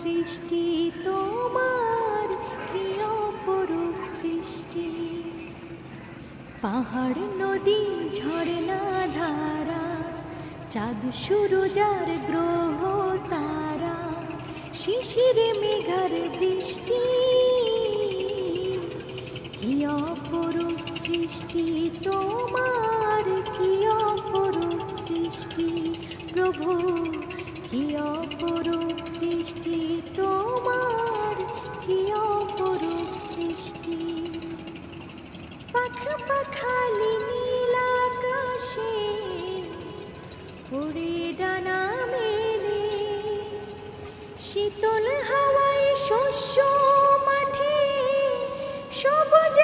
সৃষ্টি তোমার, কি অপরূপ সৃষ্টি। পাহাড় নদী ঝর্ণা ধারা, চাঁদ সূরজ আর গ্রহ তারা, শিশিরে মেঘার বৃষ্টি, কি অপরূপ সৃষ্টি তোমার, কি অপরূপ সৃষ্টি প্রভু, কি অপরূপ সৃষ্টি তোমার, কি অপরূপ সৃষ্টি। পাখা পাখালি নীল আকাশে উড়ে ডানা মেলে, শীতল হাওয়ায় শস্য মাঠে সবুজ